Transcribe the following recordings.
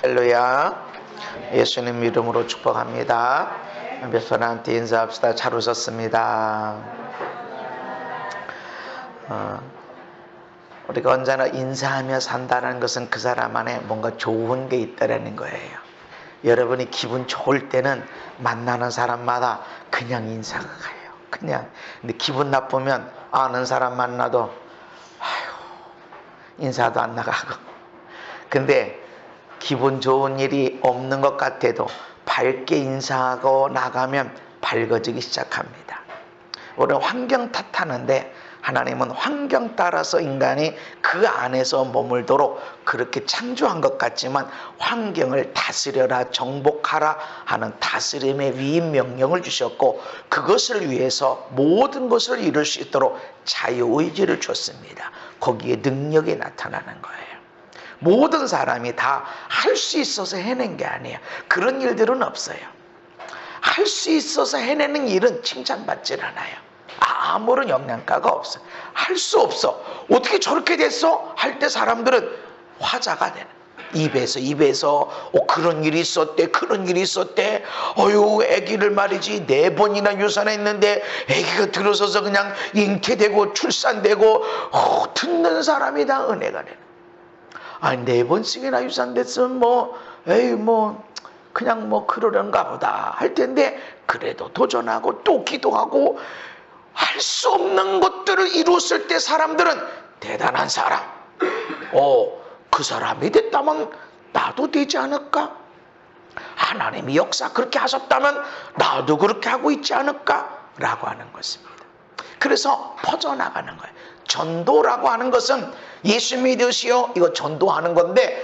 할렐루야. 예수님 이름으로 축복합니다. 몇 사람한테 인사합시다. 잘 오셨습니다. 우리가 언제나 인사하며 산다는 것은 그 사람 안에 뭔가 좋은 게 있다라는 거예요. 여러분이 기분 좋을 때는 만나는 사람마다 그냥 인사가 가요. 그냥. 근데 기분 나쁘면 아는 사람 만나도 인사도 안 나가고. 근데 기분 좋은 일이 없는 것 같아도 밝게 인사하고 나가면 밝아지기 시작합니다. 우리는 환경 탓하는데 하나님은 환경 따라서 인간이 그 안에서 머물도록 그렇게 창조한 것 같지만 환경을 다스려라 정복하라 하는 다스림의 위임 명령을 주셨고, 그것을 위해서 모든 것을 이룰 수 있도록 자유의지를 줬습니다. 거기에 능력이 나타나는 거예요. 모든 사람이 다 할 수 있어서 해낸 게 아니에요. 그런 일들은 없어요. 할 수 있어서 해내는 일은 칭찬받질 않아요. 아무런 영양가가 없어요. 할 수 없어. 어떻게 저렇게 됐어? 할 때 사람들은 화자가 되는. 입에서 그런 일이 있었대, 그런 일이 있었대. 아기를 말이지 4번이나 유산했는데 아기가 들어서서 그냥 잉태되고 출산되고 듣는 사람이 다 은혜가 되는. 4번씩이나 유산됐으면 그냥 그러려는가 보다 할 텐데, 그래도 도전하고 또 기도하고 할 수 없는 것들을 이루었을 때 사람들은 대단한 사람. 그 사람이 됐다면 나도 되지 않을까? 하나님이 역사 그렇게 하셨다면 나도 그렇게 하고 있지 않을까? 라고 하는 것입니다. 그래서 퍼져나가는 거예요. 전도라고 하는 것은 예수 믿으시오, 이거 전도하는 건데,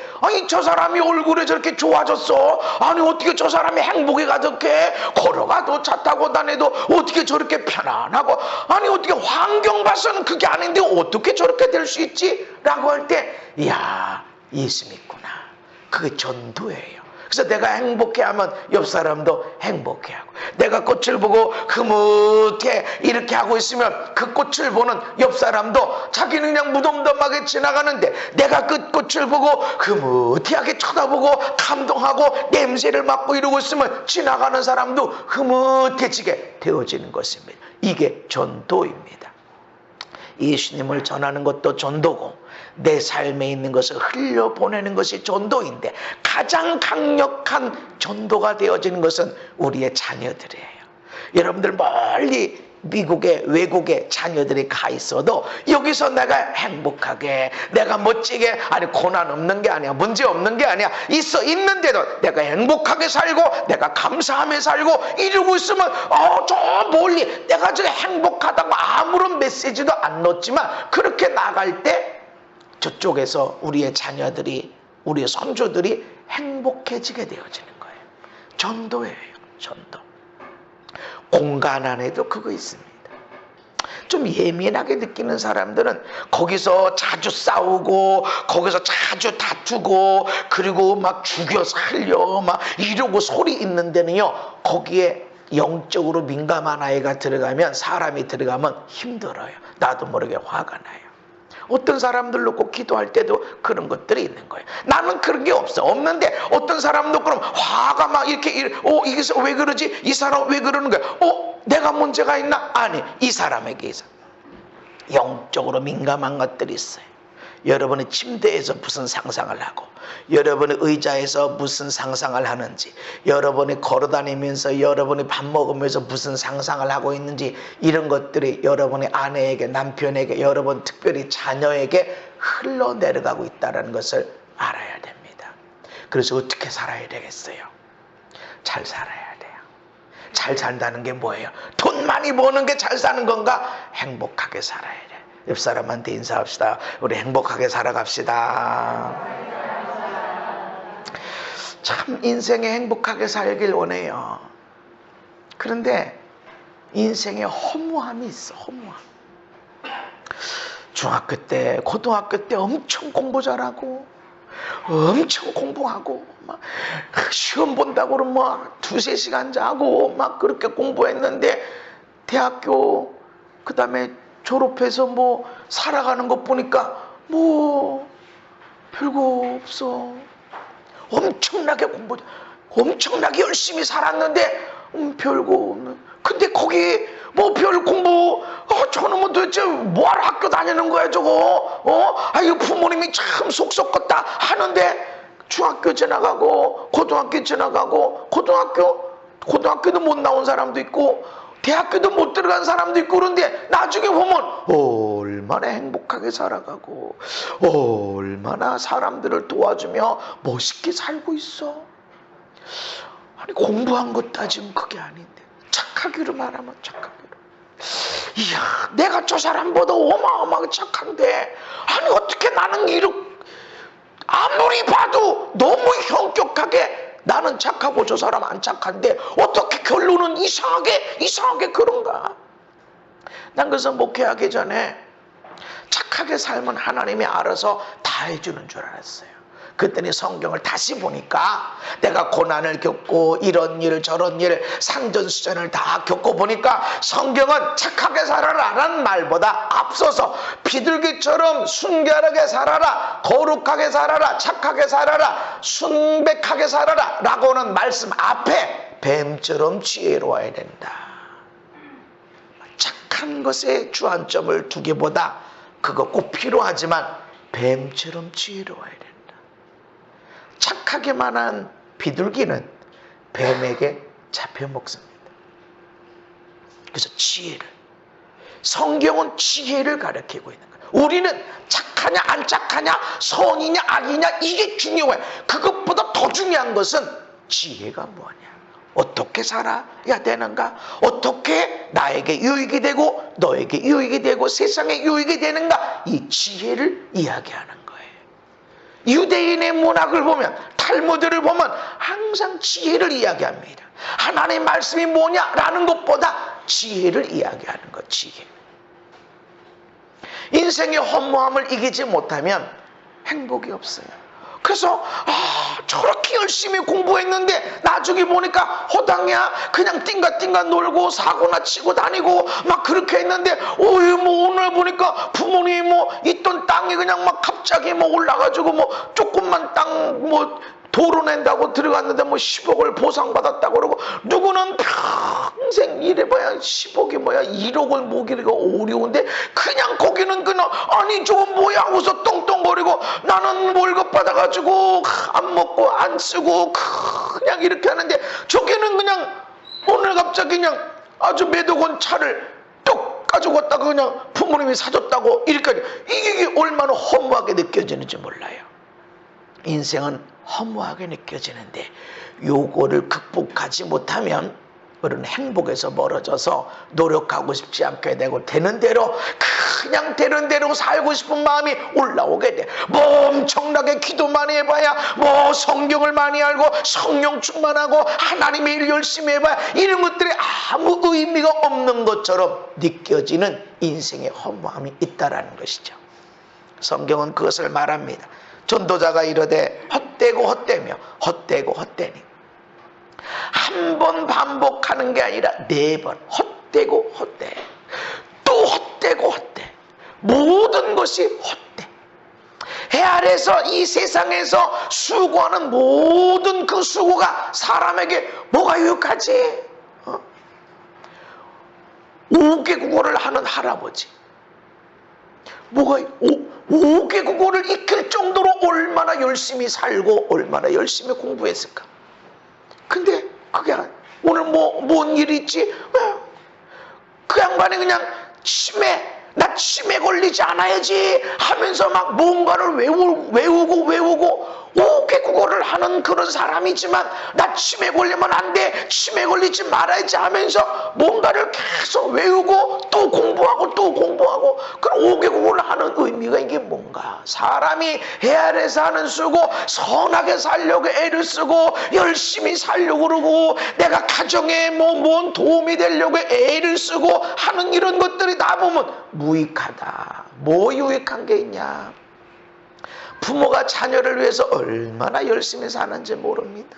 저 사람이 얼굴에 저렇게 좋아졌어. 어떻게 저 사람이 행복에 가득해? 걸어가도 차 타고 다녀도 어떻게 저렇게 편안하고, 어떻게 환경 봐서는 그게 아닌데 어떻게 저렇게 될 수 있지? 라고 할 때, 이야, 예수 믿구나. 그게 전도예요. 그래서 내가 행복해하면 옆 사람도 행복해하고, 내가 꽃을 보고 흐뭇해 이렇게 하고 있으면 그 꽃을 보는 옆 사람도 자기는 그냥 무덤덤하게 지나가는데 내가 그 꽃을 보고 흐뭇하게 쳐다보고 감동하고 냄새를 맡고 이러고 있으면 지나가는 사람도 흐뭇해지게 되어지는 것입니다. 이게 전도입니다. 예수님을 전하는 것도 전도고, 내 삶에 있는 것을 흘려보내는 것이 전도인데, 가장 강력한 전도가 되어지는 것은 우리의 자녀들이에요. 여러분들 멀리 미국에 외국에 자녀들이 가 있어도 여기서 내가 행복하게, 내가 멋지게, 고난 없는 게 아니야, 문제 없는 게 아니야, 있는데도 내가 행복하게 살고 내가 감사하며 살고 이러고 있으면 저 멀리 내가 저기 행복하다고 아무런 메시지도 안 넣었지만 그렇게 나갈 때 저쪽에서 우리의 자녀들이, 우리의 손주들이 행복해지게 되어지는 거예요. 전도예요. 전도. 공간 안에도 그거 있습니다. 좀 예민하게 느끼는 사람들은 거기서 자주 싸우고 거기서 자주 다투고 그리고 막 죽여 살려 막 이러고 소리 있는 데는요, 거기에 영적으로 민감한 아이가 들어가면, 사람이 들어가면 힘들어요. 나도 모르게 화가 나요. 어떤 사람들 놓고 기도할 때도 그런 것들이 있는 거예요. 나는 그런 게 없는데 어떤 사람도 그럼 화가 막 이게 왜 그러지? 이 사람 왜 그러는 거야? 내가 문제가 있나? 아니, 이 사람에게 있어. 영적으로 민감한 것들이 있어요. 여러분의 침대에서 무슨 상상을 하고, 여러분의 의자에서 무슨 상상을 하는지, 여러분이 걸어다니면서 여러분이 밥 먹으면서 무슨 상상을 하고 있는지, 이런 것들이 여러분의 아내에게, 남편에게, 여러분 특별히 자녀에게 흘러내려가고 있다는 것을 알아야 됩니다. 그래서 어떻게 살아야 되겠어요? 잘 살아야 돼요. 잘 산다는 게 뭐예요? 돈 많이 버는 게 잘 사는 건가? 행복하게 살아야 돼요. 옆 사람한테 인사합시다. 우리 행복하게 살아갑시다. 참 인생에 행복하게 살길 원해요. 그런데 인생에 허무함이 있어. 허무함. 중학교 때, 고등학교 때 엄청 공부 잘하고 엄청 공부하고 막 시험 본다고 그러면 막 2-3시간 자고 막 그렇게 공부했는데, 대학교 그 다음에 졸업해서 살아가는 것 보니까 별거 없어. 엄청나게 엄청나게 열심히 살았는데 별거 없는. 근데 거기 뭐 별 공부 저놈은 도대체 뭐하러 학교 다니는 거야 저거? 이거 부모님이 참 속 썩었다 하는데 중학교 지나가고 고등학교 지나가고 고등학교도 못 나온 사람도 있고 대학교도 못 들어간 사람도 있고 그런데 나중에 보면 얼마나 행복하게 살아가고 얼마나 사람들을 도와주며 멋있게 살고 있어. 아니 공부한 것 따지면 그게 아닌데 착하기로 말하면 착하기로. 이야, 내가 저 사람보다 어마어마하게 착한데 아니 어떻게 나는 이렇게 아무리 봐도 너무 현격하게 나는 착하고 저 사람 안 착한데 어떻게 결론은 이상하게 그런가? 난 그래서 목회하기 전에 착하게 살면 하나님이 알아서 다 해주는 줄 알았어요. 그랬더니 성경을 다시 보니까 내가 고난을 겪고 이런 일 저런 일 산전수전을 다 겪어보니까 성경은 착하게 살아라 라는 말보다 앞서서 비둘기처럼 순결하게 살아라, 거룩하게 살아라, 착하게 살아라, 순백하게 살아라 라고는 말씀 앞에 뱀처럼 지혜로워야 된다. 착한 것에 주안점을 두기보다 그거 꼭 필요하지만 뱀처럼 지혜로워야 된다. 착하게만 한 비둘기는 뱀에게 잡혀 먹습니다. 그래서 지혜를, 성경은 지혜를 가르치고 있는 거예요. 우리는 착하냐 안 착하냐 선이냐 악이냐 이게 중요해. 그것보다 더 중요한 것은 지혜가 뭐냐, 어떻게 살아야 되는가, 어떻게 나에게 유익이 되고 너에게 유익이 되고 세상에 유익이 되는가, 이 지혜를 이야기하는 거예요. 유대인의 문학을 보면, 탈무드를 보면 항상 지혜를 이야기합니다. 하나님의 말씀이 뭐냐라는 것보다 지혜를 이야기하는 것, 지혜. 인생의 허무함을 이기지 못하면 행복이 없어요. 그래서 저렇게 열심히 공부했는데 나중에 보니까 허당이야. 그냥 띵가띵가 놀고 사고나 치고 다니고 막 그렇게 했는데 뭐 오늘 보니까 부모님이 뭐 있던 땅이 그냥 막 갑자기 뭐 올라가지고 뭐 조금만 땅 뭐 도로 낸다고 들어갔는데 뭐 10억을 보상받았다고 그러고, 누구는 평생 일해봐야 10억이 뭐야 1억을 모기기가 어려운데 그냥 거기는 그냥 아니 저거 뭐야 하고서 똥똥거리고, 나는 월급 받아가지고 안 먹고 안 쓰고 그냥 이렇게 하는데 저기는 그냥 오늘 갑자기 그냥 아주 몇억 원 차를 뚝 가지고 왔다가 그냥 부모님이 사줬다고 이렇게, 이게 얼마나 허무하게 느껴지는지 몰라요. 인생은 허무하게 느껴지는데 요거를 극복하지 못하면 우리는 행복에서 멀어져서 노력하고 싶지 않게 되고 그냥 되는 대로 살고 싶은 마음이 올라오게 돼. 뭐 엄청나게 기도 많이 해봐야, 뭐 성경을 많이 알고 성령 충만하고 하나님의 일 열심히 해봐야 이런 것들이 아무 의미가 없는 것처럼 느껴지는 인생의 허무함이 있다라는 것이죠. 성경은 그것을 말합니다. 전도자가 이르되 헛되고 헛되며 헛되고 헛되니, 한 번 반복하는 게 아니라 4번 헛되고 헛되, 또 헛되고 헛되, 모든 것이 헛되. 해 아래서 이 세상에서 수고하는 모든 그 수고가 사람에게 뭐가 유익하지? 5개 국어를 하는 할아버지, 뭐가 5개 국어를 익힐 정도로 얼마나 열심히 살고 얼마나 열심히 공부했을까? 근데 그게 오늘 뭔 일이 있지? 그 양반이 그냥 나 치매 걸리지 않아야지 하면서 막 뭔가를 외우고 5개 국어를 하는 그런 사람이지만 나 치매 걸리면 안 돼, 치매 걸리지 말아야지 하면서 뭔가를 계속 외우고 또 공부하고 그럼 5개 국어를 하는 의미가 이게 뭔가? 사람이 해 아래서 하는 쓰고 선하게 살려고 애를 쓰고 열심히 살려고 그러고 내가 가정에 뭔 도움이 되려고 애를 쓰고 하는 이런 것들이 다 보면 무익하다. 뭐 유익한 게 있냐? 부모가 자녀를 위해서 얼마나 열심히 사는지 모릅니다.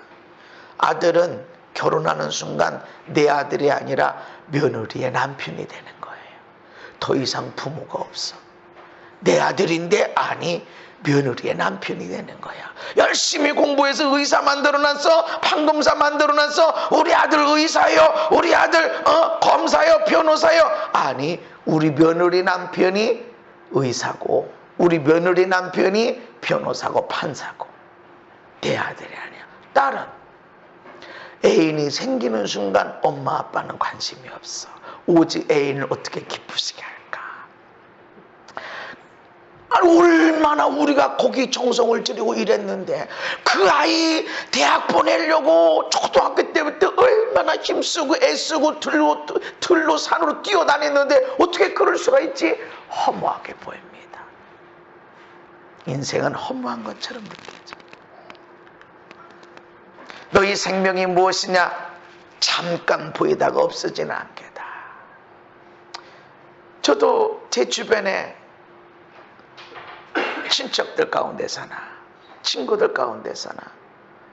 아들은 결혼하는 순간 내 아들이 아니라 며느리의 남편이 되는 거예요. 더 이상 부모가 없어. 내 아들인데 아니 며느리의 남편이 되는 거야. 열심히 공부해서 의사 만들어놨어, 판검사 만들어놨어. 우리 아들 의사요, 우리 아들 검사요, 변호사요. 아니, 우리 며느리 남편이 의사고 우리 며느리 남편이 변호사고 판사고. 내 아들이 아니야. 딸은 애인이 생기는 순간 엄마 아빠는 관심이 없어. 오직 애인을 어떻게 기쁘시게 할까. 얼마나 우리가 거기 정성을 들이고 이랬는데, 그 아이 대학 보내려고 초등학교 때부터 얼마나 힘쓰고 애쓰고 들로 산으로 뛰어다녔는데 어떻게 그럴 수가 있지? 허무하게 보입니다. 인생은 허무한 것처럼 느껴져. 너희 생명이 무엇이냐? 잠깐 보이다가 없어지는 않게다. 저도 제 주변에 친척들 가운데서나 친구들 가운데서나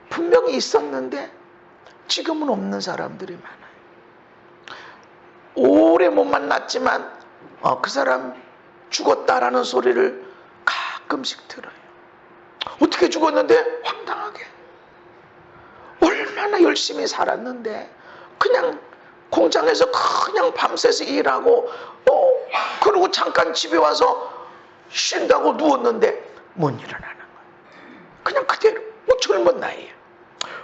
분명히 있었는데 지금은 없는 사람들이 많아요. 오래 못 만났지만 그 사람 죽었다라는 소리를 가끔씩 들어요. 어떻게 죽었는데? 황당하게. 얼마나 열심히 살았는데 그냥 공장에서 그냥 밤새서 일하고 그리고 잠깐 집에 와서 쉰다고 누웠는데 못 일어나는 거예요. 그냥 그대로 젊은 나이에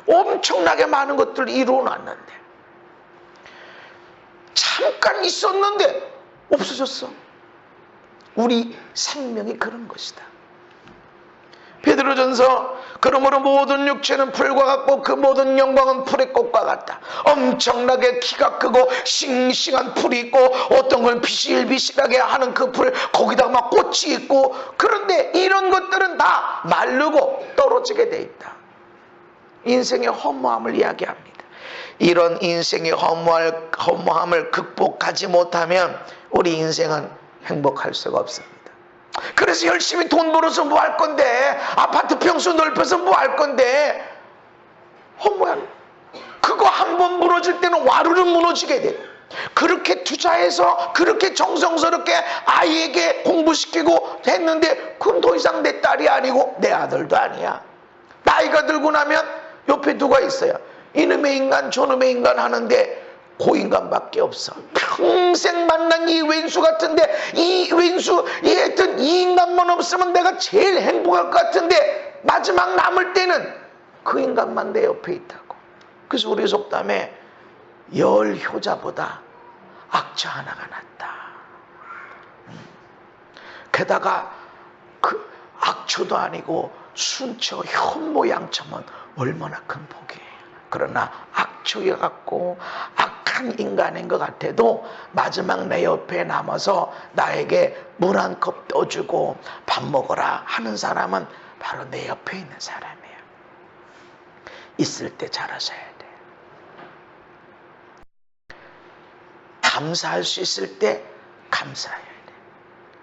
엄청나게 많은 것들을 이루어놨는데 잠깐 있었는데 없어졌어. 우리 생명이 그런 것이다. 베드로전서 그러므로 모든 육체는 풀과 같고 그 모든 영광은 풀의 꽃과 같다. 엄청나게 키가 크고 싱싱한 풀이 있고 어떤 건 비실비실하게 하는 그 풀 거기다가 막 꽃이 있고, 그런데 이런 것들은 다 마르고 떨어지게 돼 있다. 인생의 허무함을 이야기합니다. 이런 인생의 허무함을 극복하지 못하면 우리 인생은 행복할 수가 없습니다. 그래서 열심히 돈 벌어서 뭐 할 건데, 아파트 평수 넓혀서 뭐 할 건데, 허무한 그거 한 번 무너질 때는 와르르 무너지게 돼. 그렇게 투자해서 그렇게 정성스럽게 아이에게 공부시키고 했는데 그건 더 이상 내 딸이 아니고 내 아들도 아니야. 나이가 들고 나면 옆에 누가 있어요? 이놈의 인간 저놈의 인간 하는데 그 인간밖에 없어. 평생 만난 이 왼수 같은데, 이 왼수 하여튼 이 인간만 없으면 내가 제일 행복할 것 같은데 마지막 남을 때는 그 인간만 내 옆에 있다고. 그래서 우리 속담에 열 효자보다 악처 하나가 낫다. 게다가 그 악처도 아니고 순처 현모양처면 얼마나 큰 복이에요. 그러나 악처여 갖고 악한 인간인 것 같아도 마지막 내 옆에 남아서 나에게 물 한 컵 떠주고 밥 먹어라 하는 사람은 바로 내 옆에 있는 사람이에요. 있을 때 잘하셔야 돼. 감사할 수 있을 때 감사해야 돼.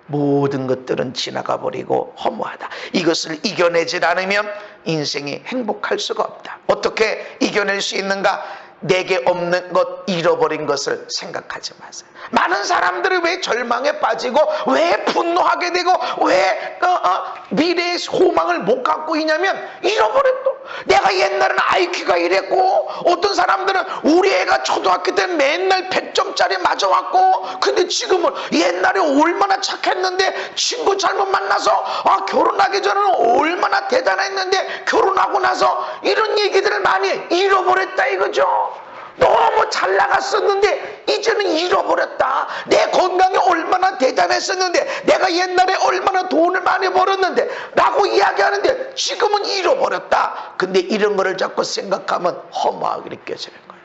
모든 것들은 지나가 버리고 허무하다. 이것을 이겨내질 않으면 인생이 행복할 수가 없다. 어떻게 이겨낼 수 있는가? 내게 없는 것, 잃어버린 것을 생각하지 마세요. 많은 사람들이 왜 절망에 빠지고 왜 분노하게 되고 왜 미래의 소망을 못 갖고 있냐면 잃어버렸어. 내가 옛날에는 IQ가 이랬고, 어떤 사람들은 우리 애가 초등학교 때 맨날 100점짜리 맞아왔고, 근데 지금은 옛날에 얼마나 착했는데 친구 잘못 만나서 결혼하기 전에는 얼마나 대단했는데 결혼하고 나서 이런 얘기들을 많이 잃어버렸다 이거죠. 너무 잘 나갔었는데 이제는 잃어버렸다. 내 건강이 얼마나 대단했었는데, 내가 옛날에 얼마나 돈을 많이 벌었는데 라고 이야기하는데 지금은 잃어버렸다. 근데 이런 거를 자꾸 생각하면 허무하게 느껴지는 거예요.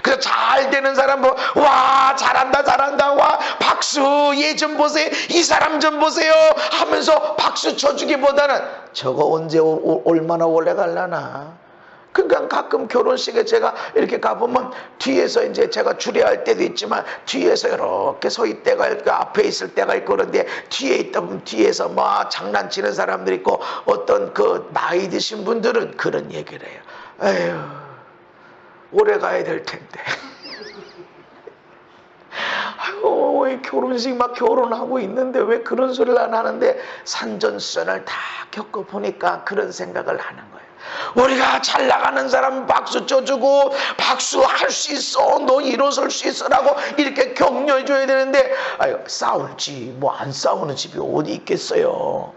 그래서 잘 되는 사람 와 잘한다 잘한다, 와 박수, 얘 좀 보세요, 이 사람 좀 보세요 하면서 박수 쳐주기보다는 저거 언제 얼마나 오래 갈라나. 그러니까 가끔 결혼식에 제가 이렇게 가보면 뒤에서 이제 제가 주례할 때도 있지만 뒤에서 이렇게 서 있다가 앞에 있을 때가 있고, 그런데 뒤에 있다 보면 뒤에서 막 장난치는 사람들이 있고, 어떤 그 나이 드신 분들은 그런 얘기를 해요. 에휴, 오래 가야 될 텐데. 결혼식 막 결혼하고 있는데 왜 그런 소리를 안 하는데 산전수전을 다 겪어보니까 그런 생각을 하는 거예요. 우리가 잘 나가는 사람 박수 쳐주고 박수할 수 있어, 너 일어설 수 있어라고 이렇게 격려해 줘야 되는데 싸울지 뭐 안 싸우는 집이 어디 있겠어요.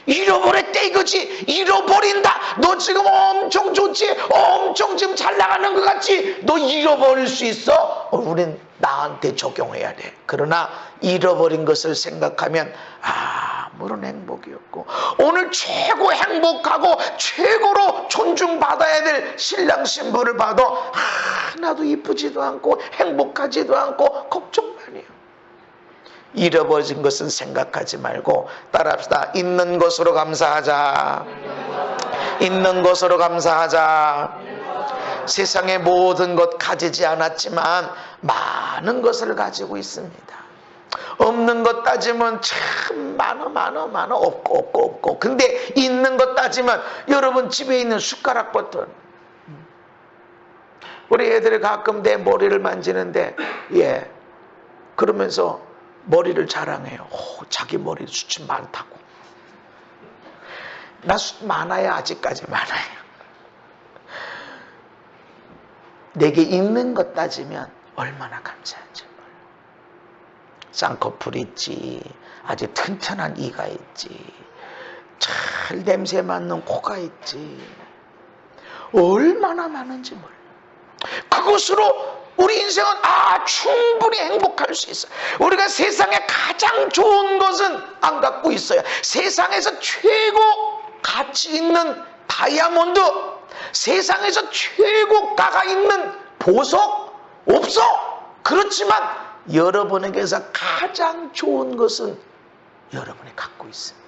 잃어버렸대 이거지. 잃어버린다. 너 지금 엄청 좋지, 엄청 지금 잘 나가는 것 같지. 너 잃어버릴 수 있어? 우린 나한테 적용해야 돼. 그러나 잃어버린 것을 생각하면 아무런 행복이 없고, 오늘 최고 행복하고 최고로 존중받아야 될 신랑 신부를 봐도 하나도 이쁘지도 않고 행복하지도 않고 걱정만 해요. 잃어버린 것은 생각하지 말고 따라합시다. 있는 것으로 감사하자. 있는 것으로 감사하자. 세상의 모든 것 가지지 않았지만 많은 것을 가지고 있습니다. 없는 것 따지면 참 많어 없고 근데 있는 것 따지면 여러분 집에 있는 숟가락 버튼, 우리 애들이 가끔 내 머리를 만지는데 그러면서 머리를 자랑해요. 자기 머리 숱이 많다고. 나 숱 많아요. 아직까지 많아요. 내게 있는 것 따지면 얼마나 감사한지 몰라. 쌍꺼풀 있지, 아주 튼튼한 이가 있지, 잘 냄새 맡는 코가 있지, 얼마나 많은지 몰라. 그것으로 우리 인생은 충분히 행복할 수 있어요. 우리가 세상에 가장 좋은 것은 안 갖고 있어요. 세상에서 최고 가치 있는 다이아몬드, 세상에서 최고가가 있는 보석 없어. 그렇지만 여러분에게서 가장 좋은 것은 여러분이 갖고 있습니다.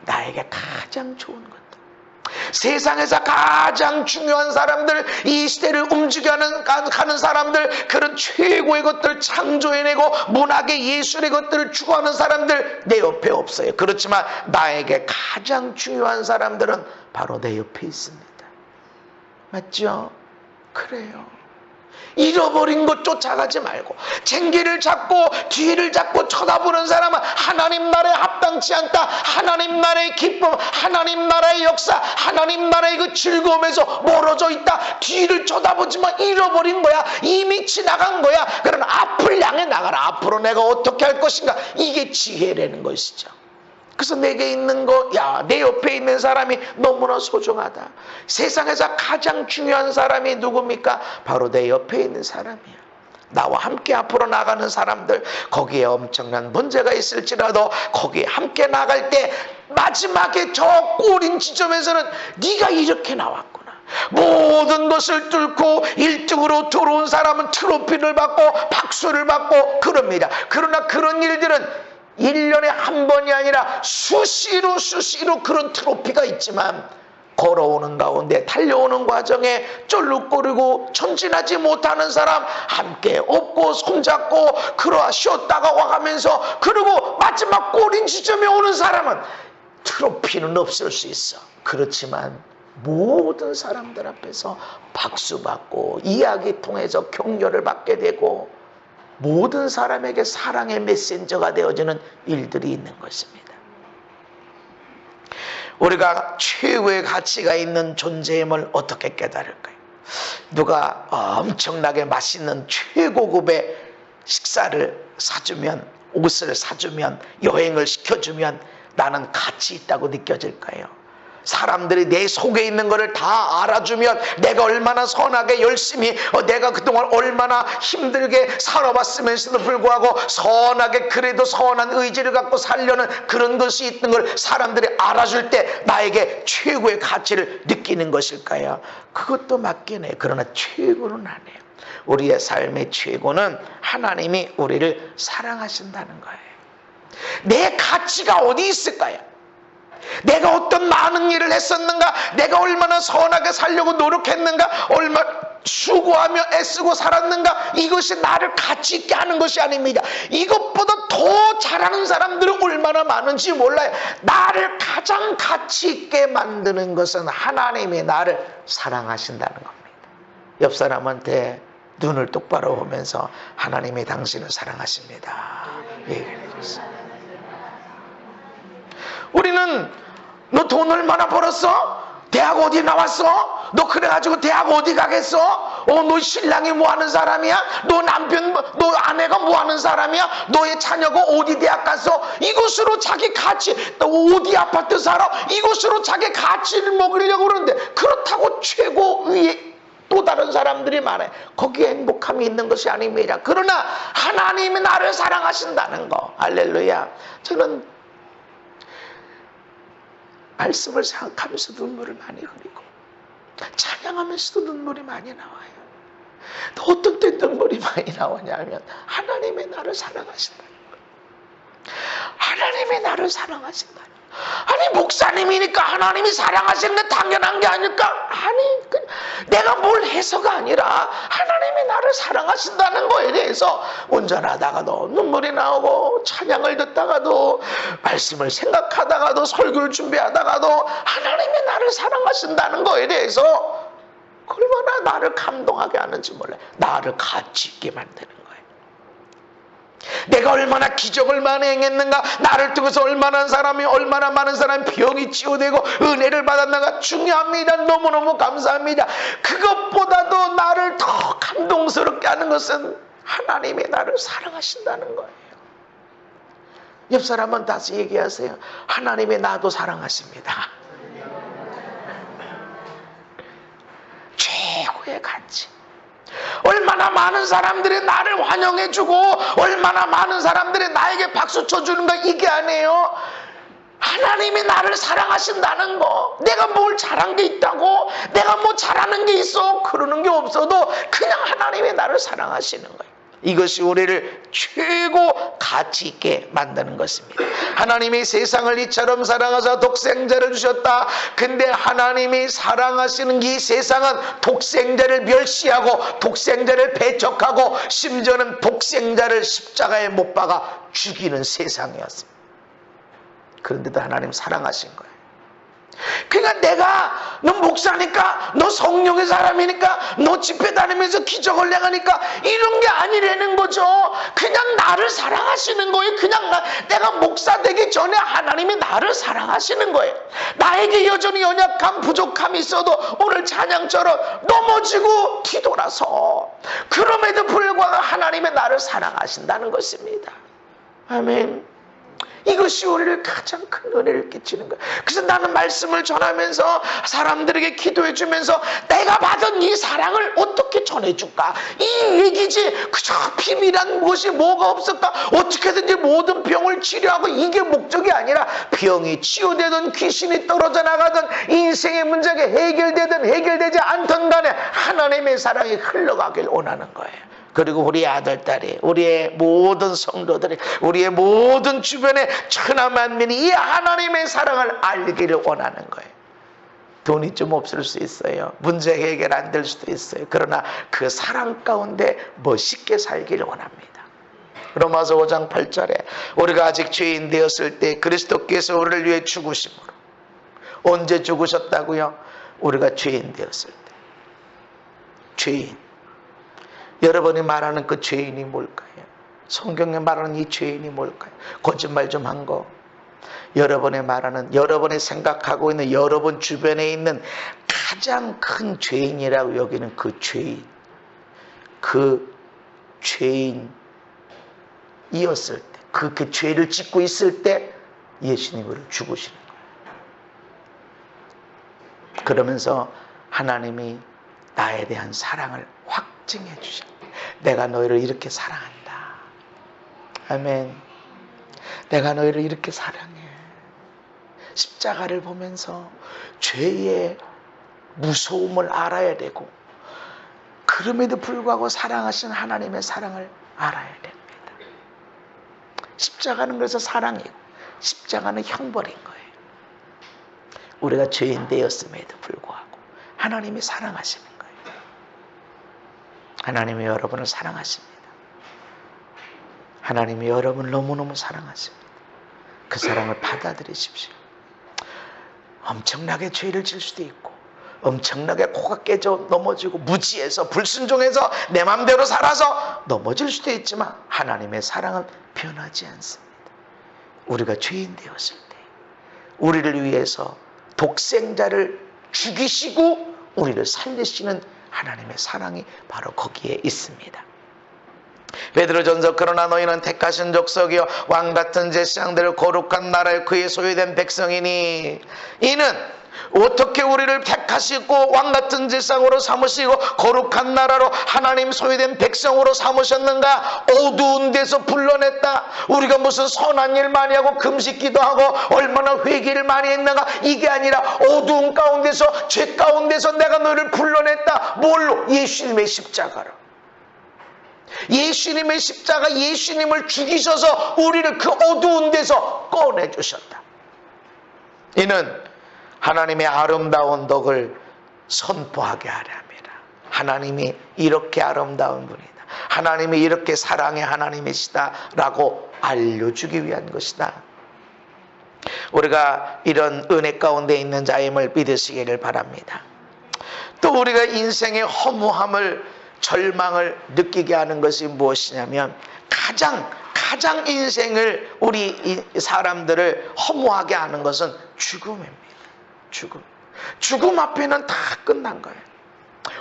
나에게 가장 좋은 것, 세상에서 가장 중요한 사람들, 이 시대를 움직여가는 사람들, 그런 최고의 것들 창조해내고 문학의 예술의 것들을 추구하는 사람들 내 옆에 없어요. 그렇지만 나에게 가장 중요한 사람들은 바로 내 옆에 있습니다. 맞죠? 그래요. 잃어버린 것 쫓아가지 말고 쟁기를 잡고 뒤를 잡고 쳐다보는 사람은 하나님 나라에 합당치 않다. 하나님 나라의 기쁨, 하나님 나라의 역사, 하나님 나라의 그 즐거움에서 멀어져 있다. 뒤를 쳐다보지만 잃어버린 거야. 이미 지나간 거야. 그러나 앞을 향해 나가라. 앞으로 내가 어떻게 할 것인가. 이게 지혜라는 것이죠. 그래서 내게 있는 거, 내 옆에 있는 사람이 너무나 소중하다. 세상에서 가장 중요한 사람이 누굽니까? 바로 내 옆에 있는 사람이야. 나와 함께 앞으로 나가는 사람들, 거기에 엄청난 문제가 있을지라도 거기에 함께 나갈 때 마지막에 저 꼬린 지점에서는 네가 이렇게 나왔구나. 모든 것을 뚫고 1등으로 들어온 사람은 트로피를 받고 박수를 받고 그럽니다. 그러나 그런 일들은 1년에 한 번이 아니라 수시로 그런 트로피가 있지만 걸어오는 가운데 달려오는 과정에 쩔룩거리고 전진하지 못하는 사람 함께 업고 손잡고 쉬었다가 와가면서 그리고 마지막 꼬린 지점에 오는 사람은 트로피는 없을 수 있어. 그렇지만 모든 사람들 앞에서 박수받고 이야기 통해서 격려를 받게 되고 모든 사람에게 사랑의 메신저가 되어지는 일들이 있는 것입니다. 우리가 최고의 가치가 있는 존재임을 어떻게 깨달을까요? 누가 엄청나게 맛있는 최고급의 식사를 사주면, 옷을 사주면, 여행을 시켜주면 나는 가치 있다고 느껴질까요? 사람들이 내 속에 있는 것을 다 알아주면 내가 얼마나 선하게 열심히 내가 그동안 얼마나 힘들게 살아왔으면서도 불구하고 선하게 그래도 선한 의지를 갖고 살려는 그런 것이 있는 걸 사람들이 알아줄 때 나에게 최고의 가치를 느끼는 것일까요? 그것도 맞긴 해요. 그러나 최고는 아니에요. 우리의 삶의 최고는 하나님이 우리를 사랑하신다는 거예요. 내 가치가 어디 있을까요? 내가 어떤 많은 일을 했었는가, 내가 얼마나 선하게 살려고 노력했는가, 얼마나 수고하며 애쓰고 살았는가, 이것이 나를 가치 있게 하는 것이 아닙니다. 이것보다 더 잘하는 사람들은 얼마나 많은지 몰라요. 나를 가장 가치 있게 만드는 것은 하나님이 나를 사랑하신다는 겁니다. 옆 사람한테 눈을 똑바로 보면서 하나님이 당신을 사랑하십니다. 얘기를 해줬어요. 우리는 너 돈 얼마나 벌었어? 대학 어디 나왔어? 너 그래가지고 대학 어디 가겠어? 너 신랑이 뭐 하는 사람이야? 너 남편, 너 아내가 뭐 하는 사람이야? 너의 자녀가 어디 대학 갔어? 이것으로 자기 가치, 너 어디 아파트 살아? 이것으로 자기 가치를 먹으려고 그러는데, 그렇다고 최고 위에 또 다른 사람들이 많아요. 거기에 행복함이 있는 것이 아닙니다. 그러나 하나님이 나를 사랑하신다는 거. 할렐루야. 저는 말씀을 생각하면서 눈물을 많이 흘리고 찬양하면서도 눈물이 많이 나와요. 또 어떤 때 눈물이 많이 나오냐면 하나님이 나를 사랑하신다는 거예요. 하나님이 나를 사랑하신다는 거예요. 아니 목사님이니까 하나님이 사랑하시는 게 당연한 게 아닐까? 아니 내가 뭘 해서가 아니라 하나님이 나를 사랑하신다는 거에 대해서 운전하다가도 눈물이 나오고 찬양을 듣다가도 말씀을 생각하다가도 설교를 준비하다가도 하나님이 나를 사랑하신다는 거에 대해서 얼마나 나를 감동하게 하는지 몰라요. 나를 가치 있게 만드는 거예요. 내가 얼마나 기적을 많이 행했는가, 나를 통해서 얼마나 많은 사람이 병이 치유되고 은혜를 받았는가 중요합니다. 너무너무 감사합니다. 그것보다도 나를 더 감동스럽게 하는 것은 하나님이 나를 사랑하신다는 거예요. 옆 사람은 다시 얘기하세요. 하나님이 나도 사랑하십니다. 최고의 가치. 얼마나 많은 사람들이 나를 환영해주고 얼마나 많은 사람들이 나에게 박수 쳐주는가, 이게 아니에요. 하나님이 나를 사랑하신다는 거. 내가 뭘 잘한 게 있다고, 내가 뭐 잘하는 게 있어 그러는 게 없어도 그냥 하나님이 나를 사랑하시는 거예요. 이것이 우리를 최고 가치 있게 만드는 것입니다. 하나님이 세상을 이처럼 사랑하사 독생자를 주셨다. 근데 하나님이 사랑하시는 이 세상은 독생자를 멸시하고 독생자를 배척하고 심지어는 독생자를 십자가에 못 박아 죽이는 세상이었습니다. 그런데도 하나님 사랑하신 거예요. 그러니까 내가 너 목사니까, 너 성령의 사람이니까, 너 집회 다니면서 기적을 행하니까 이런 게 아니라는 거죠. 그냥 나를 사랑하시는 거예요. 그냥 내가 목사 되기 전에 하나님이 나를 사랑하시는 거예요. 나에게 여전히 연약함, 부족함이 있어도 오늘 찬양처럼 넘어지고 뒤돌아서 그럼에도 불구하고 하나님이 나를 사랑하신다는 것입니다. 아멘. 이것이 우리를 가장 큰 은혜를 끼치는 거예요. 그래서 나는 말씀을 전하면서 사람들에게 기도해 주면서 내가 받은 이 사랑을 어떻게 전해줄까? 이 얘기지. 그저 비밀한 것이 뭐가 없을까? 어떻게든지 모든 병을 치료하고 이게 목적이 아니라 병이 치유되든 귀신이 떨어져 나가든 인생의 문제가 해결되든 해결되지 않든 간에 하나님의 사랑이 흘러가길 원하는 거예요. 그리고 우리 아들, 딸이, 우리의 모든 성도들이, 우리의 모든 주변의 천하 만민이 이 하나님의 사랑을 알기를 원하는 거예요. 돈이 좀 없을 수 있어요. 문제 해결 안 될 수도 있어요. 그러나 그 사랑 가운데 멋있게 살기를 원합니다. 로마서 5장 8절에 우리가 아직 죄인 되었을 때 그리스도께서 우리를 위해 죽으심으로. 언제 죽으셨다고요? 우리가 죄인 되었을 때. 죄인. 여러분이 말하는 그 죄인이 뭘까요? 성경에 말하는 이 죄인이 뭘까요? 거짓말 좀 한 거. 여러분이 말하는, 여러분이 생각하고 있는, 여러분 주변에 있는 가장 큰 죄인이라고 여기는 그 죄인. 그 죄인이었을 때, 그 죄를 짓고 있을 때 예수님이 우리를 죽으시는 거예요. 그러면서 하나님이 나에 대한 사랑을 확증해 주셨다. 내가 너희를 이렇게 사랑한다. 아멘. 내가 너희를 이렇게 사랑해. 십자가를 보면서 죄의 무서움을 알아야 되고 그럼에도 불구하고 사랑하신 하나님의 사랑을 알아야 됩니다. 십자가는 그래서 사랑이고 십자가는 형벌인 거예요. 우리가 죄인 되었음에도 불구하고 하나님이 사랑하시는 거예요. 하나님이 여러분을 사랑하십니다. 하나님이 여러분을 너무너무 사랑하십니다. 그 사랑을 받아들이십시오. 엄청나게 죄를 질 수도 있고 엄청나게 코가 깨져 넘어지고 무지해서 불순종해서 내 맘대로 살아서 넘어질 수도 있지만 하나님의 사랑은 변하지 않습니다. 우리가 죄인 되었을 때 우리를 위해서 독생자를 죽이시고 우리를 살리시는 하나님의 사랑이 바로 거기에 있습니다. 베드로전서 그러나 너희는 택하신 족속이요 왕같은 제사장들을 거룩한 나라에 그의 소유된 백성이니 이는 어떻게 우리를 택하시고 왕같은 제사장으로 삼으시고 거룩한 나라로 하나님 소유된 백성으로 삼으셨는가? 어두운 데서 불러냈다. 우리가 무슨 선한 일 많이 하고 금식 기도하고 얼마나 회개를 많이 했는가? 이게 아니라 어두운 가운데서 죄 가운데서 내가 너를 불러냈다. 뭘로? 예수님의 십자가로. 예수님의 십자가, 예수님을 죽이셔서 우리를 그 어두운 데서 꺼내주셨다. 이는 하나님의 아름다운 덕을 선포하게 하려 합니다. 하나님이 이렇게 아름다운 분이다. 하나님이 이렇게 사랑의 하나님이시다 라고 알려주기 위한 것이다. 우리가 이런 은혜 가운데 있는 자임을 믿으시기를 바랍니다. 또 우리가 인생의 허무함을 절망을 느끼게 하는 것이 무엇이냐면 가장 인생을 우리 사람들을 허무하게 하는 것은 죽음입니다. 죽음 앞에는 다 끝난 거예요.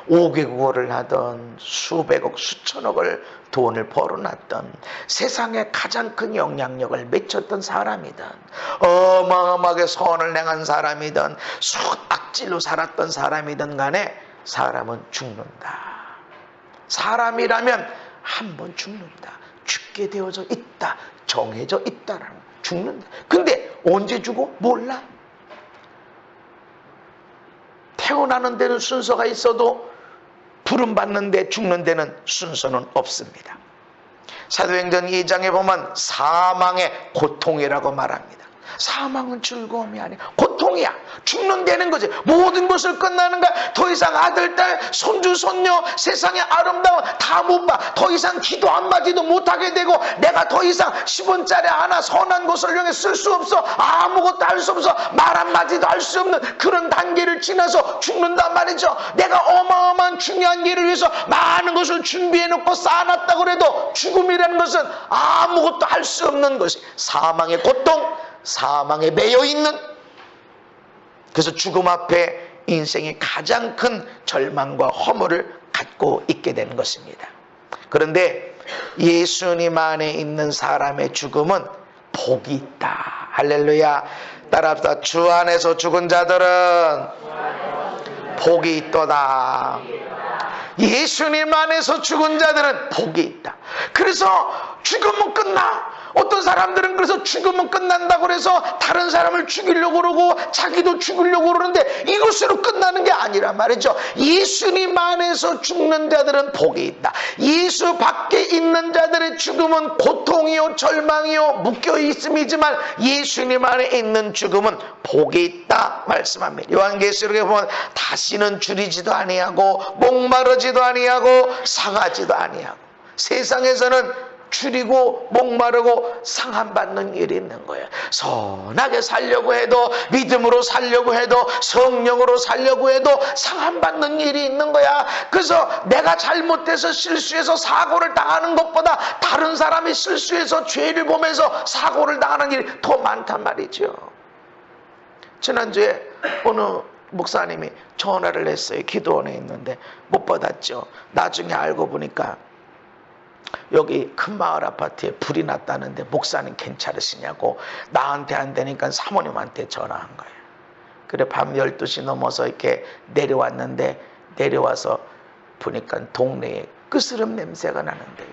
5개국어를 하던 수백억 수천억을 돈을 벌어놨던 세상에 가장 큰 영향력을 미쳤던 사람이든 어마어마하게 선을 행한 사람이든 악질로 살았던 사람이든 간에 사람은 죽는다. 사람이라면 한 번 죽는다. 죽게 되어져 있다. 정해져 있다라는 거야. 죽는다. 근데 언제 죽어? 몰라. 태어나는 데는 순서가 있어도 부름받는 데 죽는 데는 순서는 없습니다. 사도행전 2장에 보면 사망의 고통이라고 말합니다. 사망은 즐거움이 아니야. 고통이야. 죽는 데는 거지. 모든 것을 끝나는 거야. 더 이상 아들, 딸, 손주, 손녀, 세상의 아름다움 다 못 봐. 더 이상 기도 한마디도 못하게 되고 내가 더 이상 10원짜리 하나 선한 것을 향해 쓸 수 없어. 아무것도 할 수 없어. 말 한마디도 할 수 없는 그런 단계를 지나서 죽는단 말이죠. 내가 어마어마한 중요한 일을 위해서 많은 것을 준비해놓고 쌓아놨다고 해도 죽음이라는 것은 아무것도 할 수 없는 것이 사망의 고통, 사망에 매여 있는, 그래서 죽음 앞에 인생의 가장 큰 절망과 허물을 갖고 있게 되는 것입니다. 그런데 예수님 안에 있는 사람의 죽음은 복이 있다. 할렐루야. 따라합시다. 주 안에서 죽은 자들은 복이 있도다. 예수님 안에서 죽은 자들은 복이 있다. 그래서 죽음은 끝나. 어떤 사람들은 그래서 죽으면 끝난다고 그래서 다른 사람을 죽이려고 그러고 자기도 죽이려고 그러는데 이것으로 끝나는 게 아니란 말이죠. 예수님 안에서 죽는 자들은 복이 있다. 예수 밖에 있는 자들의 죽음은 고통이요 절망이요 묶여있음이지만 예수님 안에 있는 죽음은 복이 있다 말씀합니다. 요한계시록에 보면 다시는 줄이지도 아니하고 목마르지도 아니하고 상하지도 아니하고, 세상에서는 줄이고 목마르고 상함받는 일이 있는 거예요. 선하게 살려고 해도, 믿음으로 살려고 해도, 성령으로 살려고 해도 상함받는 일이 있는 거야. 그래서 내가 잘못해서 실수해서 사고를 당하는 것보다 다른 사람이 실수해서 죄를 보면서 사고를 당하는 일이 더 많단 말이죠. 지난주에 어느 목사님이 전화를 했어요. 기도원에 있는데 못 받았죠. 나중에 알고 보니까 여기 큰 마을 아파트에 불이 났다는데 목사님 괜찮으시냐고, 나한테 안 되니까 사모님한테 전화한 거예요. 그래 밤 12시 넘어서 이렇게 내려왔는데, 내려와서 보니까 동네에 끄스름 냄새가 나는데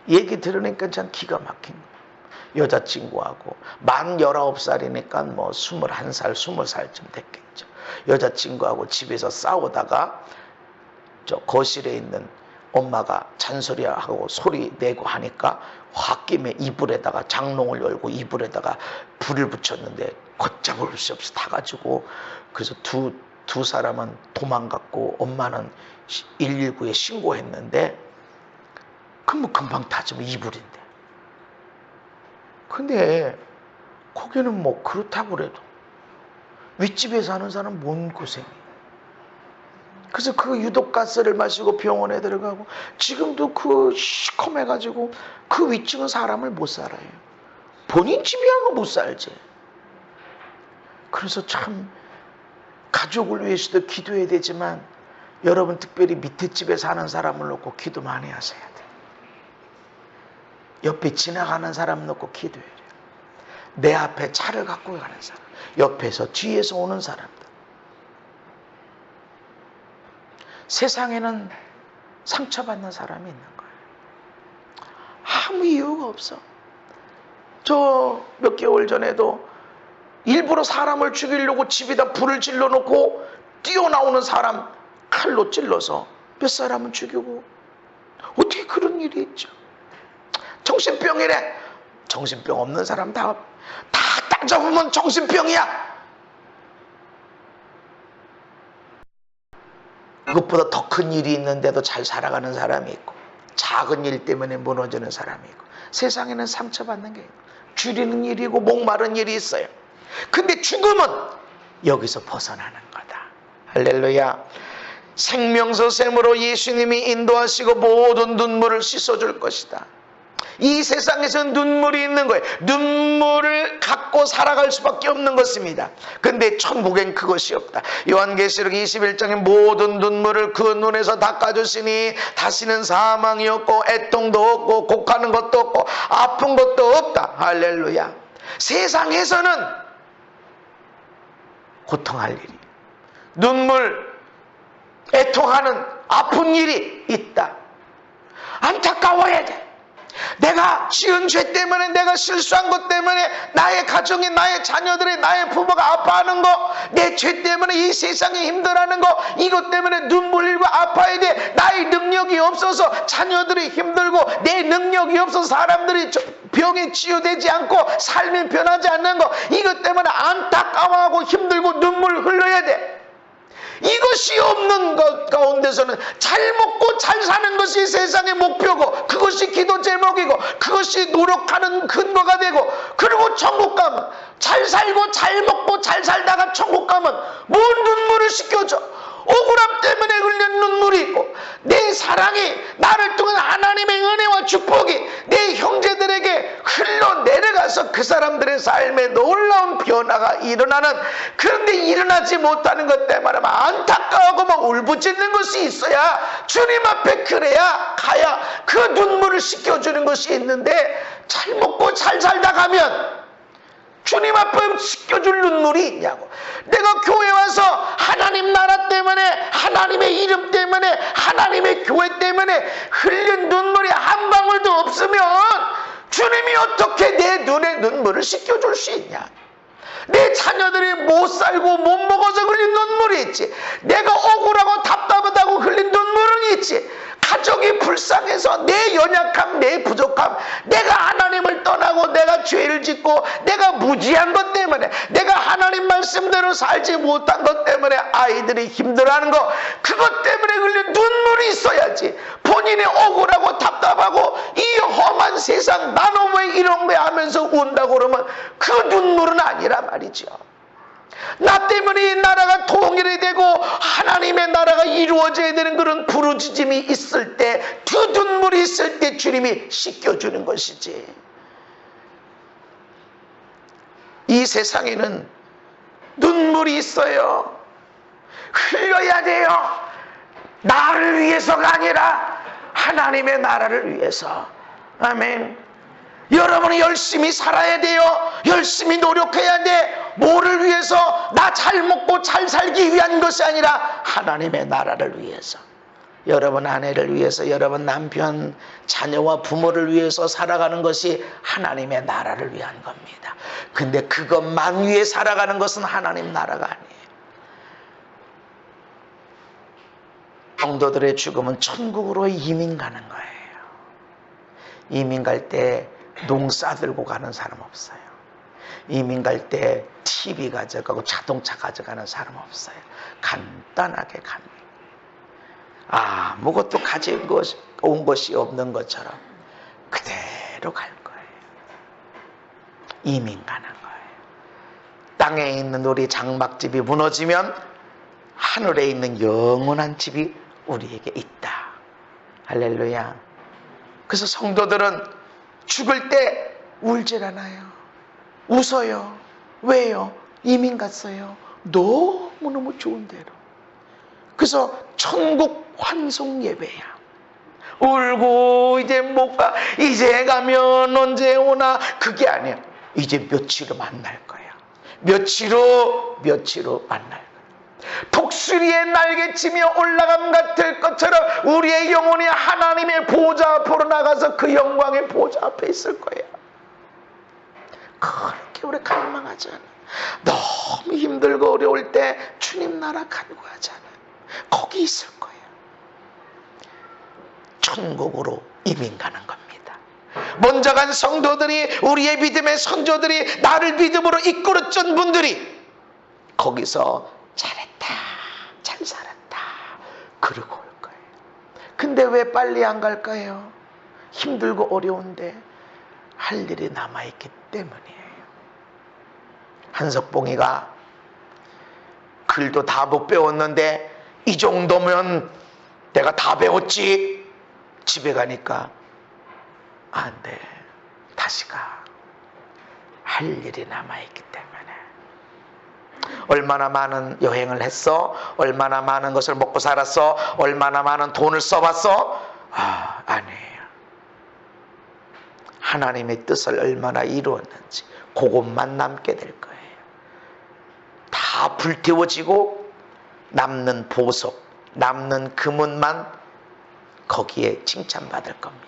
얘기 들으니까 참 기가 막힌 거예요. 여자친구하고 만 19살이니까 뭐 21살 20살쯤 됐겠죠. 여자친구하고 집에서 싸우다가 저 거실에 있는 엄마가 잔소리하고 소리 내고 하니까 홧김에 이불에다가 장롱을 열고 이불에다가 불을 붙였는데 걷잡을 수 없이 타가지고, 그래서 두 사람은 도망갔고 엄마는 119에 신고했는데 그럼 금방 타지면 이불인데. 근데 거기는 뭐 그렇다고 그래도 윗집에 사는 사람 뭔 고생이. 그래서 그 유독가스를 마시고 병원에 들어가고 지금도 그 시커매가지고 그 윗집은 사람을 못 살아요. 본인 집이야뭐 못 살지. 그래서 참 가족을 위해서도 기도해야 되지만 여러분 특별히 밑에 집에 사는 사람을 놓고 기도 많이 하셔야 돼요. 옆에 지나가는 사람 놓고 기도해야 돼요. 내 앞에 차를 갖고 가는 사람, 옆에서 뒤에서 오는 사람들. 세상에는 상처받는 사람이 있는 거예요. 아무 이유가 없어. 저 몇 개월 전에도 일부러 사람을 죽이려고 집에다 불을 질러놓고 뛰어나오는 사람 칼로 찔러서 몇 사람은 죽이고, 어떻게 그런 일이 있죠? 정신병이래. 정신병 없는 사람 다 따져보면 정신병이야. 그것보다 더 큰 일이 있는데도 잘 살아가는 사람이 있고, 작은 일 때문에 무너지는 사람이 있고, 세상에는 상처받는 게 있고, 줄이는 일이고 목마른 일이 있어요. 근데 죽음은 여기서 벗어나는 거다. 할렐루야. 생명수 샘으로 예수님이 인도하시고 모든 눈물을 씻어줄 것이다. 이 세상에서 눈물이 있는 거예요. 눈물을 갖고 살아갈 수밖에 없는 것입니다. 근데 천국엔 그것이 없다. 요한계시록 21장에 모든 눈물을 그 눈에서 닦아주시니 다시는 사망이 없고 애통도 없고 곡하는 것도 없고 아픈 것도 없다. 할렐루야. 세상에서는 고통할 일이, 눈물, 애통하는 아픈 일이 있다. 안타까워야 돼. 내가 지은 죄 때문에, 내가 실수한 것 때문에 나의 가정이, 나의 자녀들이, 나의 부모가 아파하는 거, 내 죄 때문에 이 세상이 힘들어하는 거, 이것 때문에 눈물 흘리고 아파야 돼. 나의 능력이 없어서 자녀들이 힘들고, 내 능력이 없어서 사람들이 병이 치유되지 않고 삶이 변하지 않는 거, 이것 때문에 안타까워하고 힘들고 눈물 흘려야 돼. 이것이 없는 것 가운데서는 잘 먹고 잘 사는 것이 세상의 목표고, 그것이 기도 제목이고, 그것이 노력하는 근거가 되고, 그리고 천국 가면 잘 살고 잘 먹고 잘 살다가 천국 가면 뭔 눈물을 씻겨줘? 억울함 때문에 흘린 눈물이 있고, 내 사랑이 나를 통한 하나님의 은혜와 축복이 내 형제들에게 흘러내려가서 그 사람들의 삶에 놀라운 변화가 일어나는, 그런데 일어나지 못하는 것 때문에 안타까워하고 막 울부짖는 것이 있어야, 주님 앞에 그래야 가야 그 눈물을 씻겨주는 것이 있는데, 잘 먹고 잘 살다 가면 주님 앞에 씻겨줄 눈물이 있냐고. 내가 교회 와서 하나님 나라 때문에, 하나님의 이름 때문에, 하나님의 교회 때문에 흘린 눈물이 한 방울도 없으면 주님이 어떻게 내 눈에 눈물을 씻겨줄 수 있냐. 내 자녀들이 못 살고 못 먹어서 흘린 눈물이 있지. 내가 억울하고 답답하다고 흘린 눈물은 있지. 가족이 불쌍해서 내 연약함, 내 부족함, 내가 하나님을 떠나고 내가 죄를 짓고 내가 무지한 것 때문에, 내가 하나님 말씀대로 살지 못한 것 때문에 아이들이 힘들어하는 거, 그것 때문에 흘린 눈물이 있어야지. 본인이 억울하고 답답하고 이 험한 세상 나는 왜 이런 거야 하면서 운다고 그러면 그 눈물은 아니라 말이죠. 나 때문에 이 나라가 통일이 되고 하나님의 나라가 이루어져야 되는 그런 부르짖음이 있을 때, 그 눈물이 있을 때 주님이 씻겨주는 것이지. 이 세상에는 눈물이 있어요. 흘려야 돼요. 나를 위해서가 아니라 하나님의 나라를 위해서. 아멘. 여러분이 열심히 살아야 돼요. 열심히 노력해야 돼. 뭐를 위해서? 나 잘 먹고 잘 살기 위한 것이 아니라 하나님의 나라를 위해서. 여러분 아내를 위해서, 여러분 남편, 자녀와 부모를 위해서 살아가는 것이 하나님의 나라를 위한 겁니다. 근데 그것만 위해 살아가는 것은 하나님 나라가 아니에요. 성도들의 죽음은 천국으로 이민 가는 거예요. 이민 갈 때 농 싸들고 가는 사람 없어요. 이민 갈 때 TV 가져가고 자동차 가져가는 사람 없어요. 간단하게 갑니다. 아무것도 가지고 온 것이 없는 것처럼 그대로 갈 거예요. 이민 가는 거예요. 땅에 있는 우리 장막집이 무너지면 하늘에 있는 영원한 집이 우리에게 있다. 할렐루야. 그래서 성도들은 죽을 때 울질 않아요. 웃어요. 왜요? 이민 갔어요. 너무너무 좋은 데로. 그래서 천국 환송 예배야. 울고 이제 못 가. 이제 가면 언제 오나. 그게 아니야. 이제 며칠 후 만날 거야. 며칠 후 만날 거야. 독수리의 날개치며 올라감 같을 것처럼 우리의 영혼이 하나님의 보좌 앞으로 나가서 그 영광의 보좌 앞에 있을 거야. 그렇게 우리 갈망하잖아. 너무 힘들고 어려울 때 주님 나라 간구하잖아. 거기 있을 거야. 천국으로 이민 가는 겁니다. 먼저 간 성도들이, 우리의 믿음의 선조들이, 나를 믿음으로 이끌어준 분들이 거기서 잘했다, 잘 살았다 그러고 올 거예요. 근데 왜 빨리 안 갈까요? 힘들고 어려운데 할 일이 남아있기 때문이에요. 한석봉이가 글도 다 못 배웠는데 이 정도면 내가 다 배웠지. 집에 가니까 안 돼. 다시 가. 할 일이 남아있기 때문에. 얼마나 많은 여행을 했어? 얼마나 많은 것을 먹고 살았어? 얼마나 많은 돈을 써봤어? 아니에요. 하나님의 뜻을 얼마나 이루었는지 그것만 남게 될 거예요. 다 불태워지고 남는 보석, 남는 금은만 거기에 칭찬받을 겁니다.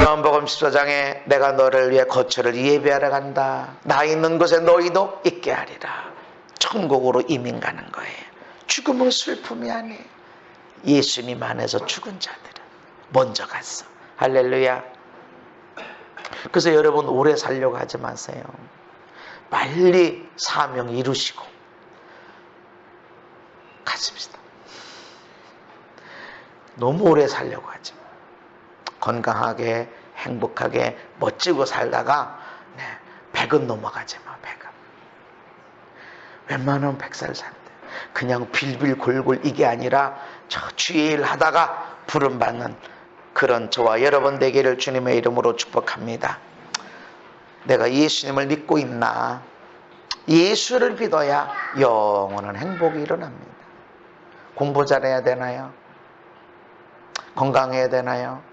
요한복음 14장에 내가 너를 위해 거처를 예비하러 간다. 나 있는 곳에 너희도 있게 하리라. 천국으로 이민 가는 거예요. 죽음은 슬픔이 아니에요. 예수님 안에서 죽은 자들은 먼저 갔어. 할렐루야. 그래서 여러분 오래 살려고 하지 마세요. 빨리 사명 이루시고 가십시다. 너무 오래 살려고 하지 마. 건강하게 행복하게 멋지고 살다가 100은 넘어가지 마. 100은 웬만하면 100살 산대. 그냥 빌빌 골골 이게 아니라 저 주의 일 하다가 부름받는 그런 저와 여러분 되기를 주님의 이름으로 축복합니다. 내가 예수님을 믿고 있나? 예수를 믿어야 영원한 행복이 일어납니다. 공부 잘해야 되나요? 건강해야 되나요?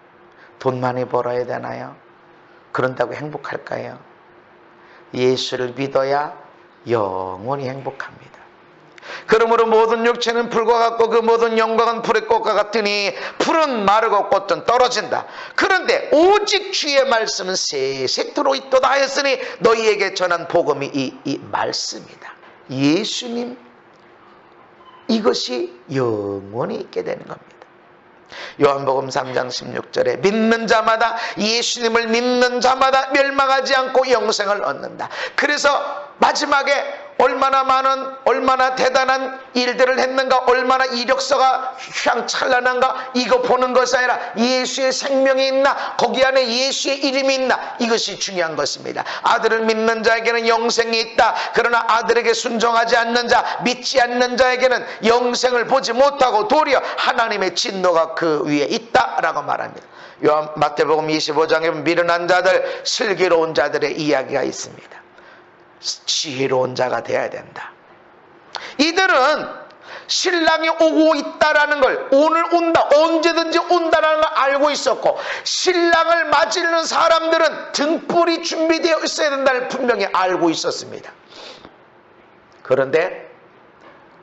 돈 많이 벌어야 되나요? 그런다고 행복할까요? 예수를 믿어야 영원히 행복합니다. 그러므로 모든 육체는 불과 같고 그 모든 영광은 불의 꽃과 같으니 풀은 마르고 꽃은 떨어진다. 그런데 오직 주의 말씀은 세세토록 있도다 하였으니 너희에게 전한 복음이 이 말씀이다. 예수님, 이것이 영원히 있게 되는 겁니다. 요한복음 3장 16절에 믿는 자마다, 예수님을 믿는 자마다 멸망하지 않고 영생을 얻는다. 그래서 마지막에 얼마나 많은, 얼마나 대단한 일들을 했는가, 얼마나 이력서가 휘황찬란한가, 이거 보는 것이 아니라 예수의 생명이 있나, 거기 안에 예수의 이름이 있나, 이것이 중요한 것입니다. 아들을 믿는 자에게는 영생이 있다. 그러나 아들에게 순종하지 않는 자, 믿지 않는 자에게는 영생을 보지 못하고 도리어 하나님의 진노가 그 위에 있다라고 말합니다. 마태복음 25장에 미련한 자들, 슬기로운 자들의 이야기가 있습니다. 지혜로운 자가 되어야 된다. 이들은 신랑이 오고 있다라는 걸, 오늘 온다, 언제든지 온다라는 걸 알고 있었고, 신랑을 맞이하는 사람들은 등불이 준비되어 있어야 된다를 분명히 알고 있었습니다. 그런데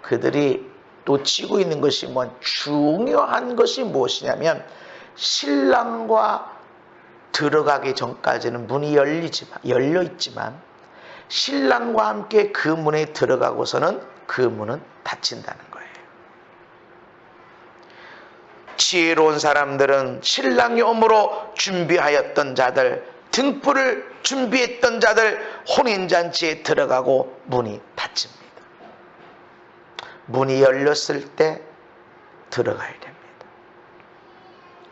그들이 놓치고 있는 것이 중요한 것이 무엇이냐면, 신랑과 들어가기 전까지는 문이 열려 있지만 신랑과 함께 그 문에 들어가고서는 그 문은 닫힌다는 거예요. 지혜로운 사람들은 신랑이 오므로 준비하였던 자들, 등불을 준비했던 자들, 혼인잔치에 들어가고 문이 닫힙니다. 문이 열렸을 때 들어가야 됩니다.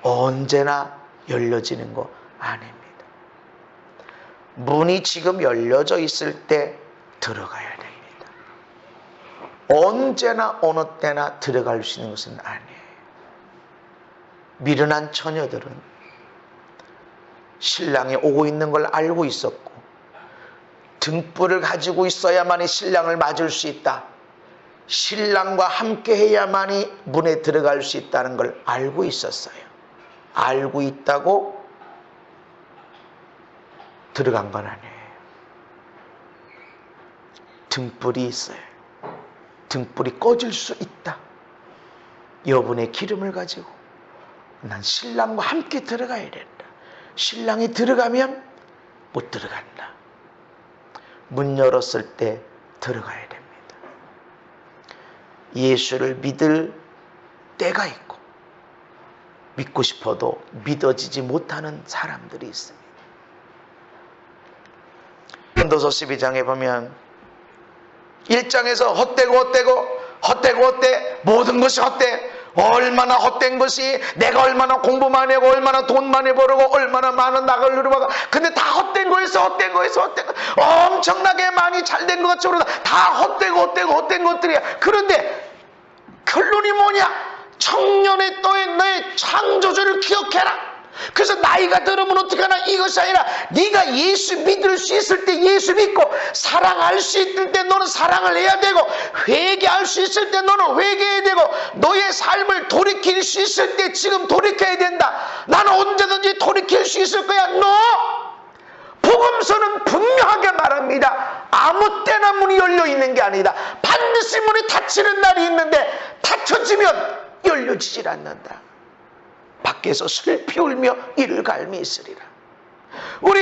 언제나 열려지는 거 아닙니다. 문이 지금 열려져 있을 때 들어가야 됩니다. 언제나 어느 때나 들어갈 수 있는 것은 아니에요. 미련한 처녀들은 신랑이 오고 있는 걸 알고 있었고 등불을 가지고 있어야만이 신랑을 맞을 수 있다. 신랑과 함께 해야만이 문에 들어갈 수 있다는 걸 알고 있었어요. 알고 있다고 들어간 건 아니에요. 등불이 있어요. 등불이 꺼질 수 있다. 여분의 기름을 가지고 난 신랑과 함께 들어가야 된다. 신랑이 들어가면 못 들어간다. 문 열었을 때 들어가야 됩니다. 예수를 믿을 때가 있고 믿고 싶어도 믿어지지 못하는 사람들이 있습니다. 고린도서 12장에 보면 1장에서 헛되고 모든 것이 헛돼. 얼마나 헛된 것이, 내가 얼마나 공부 많이 하고 얼마나 돈 많이 벌고 얼마나 많은 낙을 누려봐가, 근데 다 헛된 거에서 엄청나게 많이 잘된 것 같이 모르다 다 헛된 것들이야. 그런데 결론이 뭐냐? 청년의 너의 창조주를 기억해라. 그래서 나이가 들으면 어떡하나, 이것이 아니라 네가 예수 믿을 수 있을 때 예수 믿고, 사랑할 수 있을 때 너는 사랑을 해야 되고, 회개할 수 있을 때 너는 회개해야 되고, 너의 삶을 돌이킬 수 있을 때 지금 돌이켜야 된다. 나는 언제든지 돌이킬 수 있을 거야. 복음서는 분명하게 말합니다. 아무 때나 문이 열려 있는 게 아니다. 반드시 문이 닫히는 날이 있는데 닫혀지면 열려지질 않는다. 밖에서 슬피 울며 이를 갈미 있으리라. 우리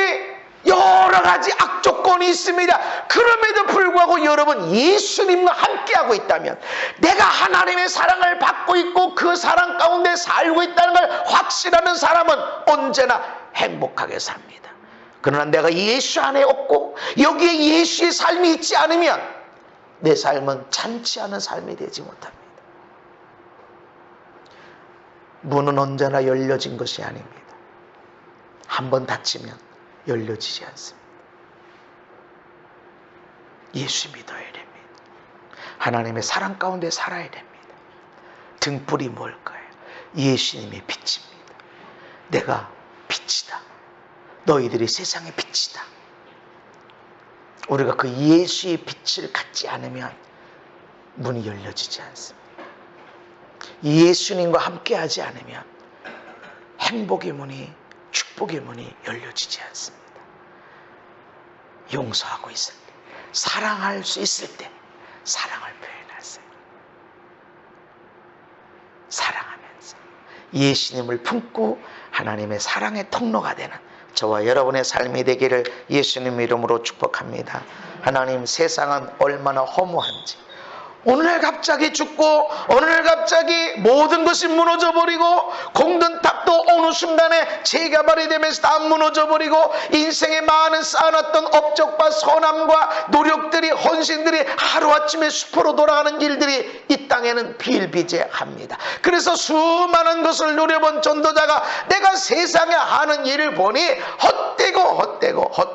여러 가지 악조건이 있습니다. 그럼에도 불구하고 여러분 예수님과 함께하고 있다면, 내가 하나님의 사랑을 받고 있고 그 사랑 가운데 살고 있다는 걸 확신하는 사람은 언제나 행복하게 삽니다. 그러나 내가 예수 안에 없고 여기에 예수의 삶이 있지 않으면 내 삶은 참치 않은 삶이 되지 못합니다. 문은 언제나 열려진 것이 아닙니다. 한번 닫히면 열려지지 않습니다. 예수 믿어야 됩니다. 하나님의 사랑 가운데 살아야 됩니다. 등불이 뭘까요? 예수님의 빛입니다. 내가 빛이다. 너희들이 세상의 빛이다. 우리가 그 예수의 빛을 갖지 않으면 문이 열려지지 않습니다. 예수님과 함께하지 않으면 행복의 문이, 축복의 문이 열려지지 않습니다. 용서하고 있을 때, 사랑할 수 있을 때 사랑을 표현하세요. 사랑하면서 예수님을 품고 하나님의 사랑의 통로가 되는 저와 여러분의 삶이 되기를 예수님 이름으로 축복합니다. 하나님, 세상은 얼마나 허무한지, 오늘 갑자기 죽고 오늘 갑자기 모든 것이 무너져버리고, 공든 탑도 어느 순간에 재개발이 되면서 다 무너져버리고, 인생에 많은 쌓아놨던 업적과 선함과 노력들이, 헌신들이 하루아침에 수포로 돌아가는 일들이 이 땅에는 비일비재합니다. 그래서 수많은 것을 누려본 전도자가 내가 세상에 하는 일을 보니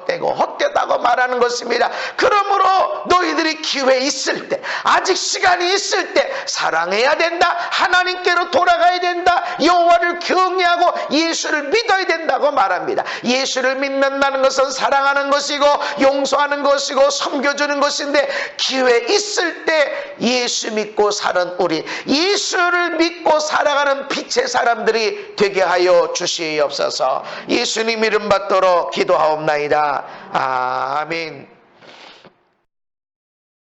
헛되다고 말하는 것입니다. 그러므로 너희들이 기회 있을 때, 아직 시간이 있을 때 사랑해야 된다. 하나님께로 돌아가야 된다. 여호와를 경외하고 예수를 믿어야 된다고 말합니다. 예수를 믿는다는 것은 사랑하는 것이고 용서하는 것이고 섬겨주는 것인데, 기회 있을 때 예수 믿고 사는 우리, 예수를 믿고 살아가는 빛의 사람들이 되게 하여 주시옵소서. 예수님 이름 받도록 기도하옵나이다. 아멘.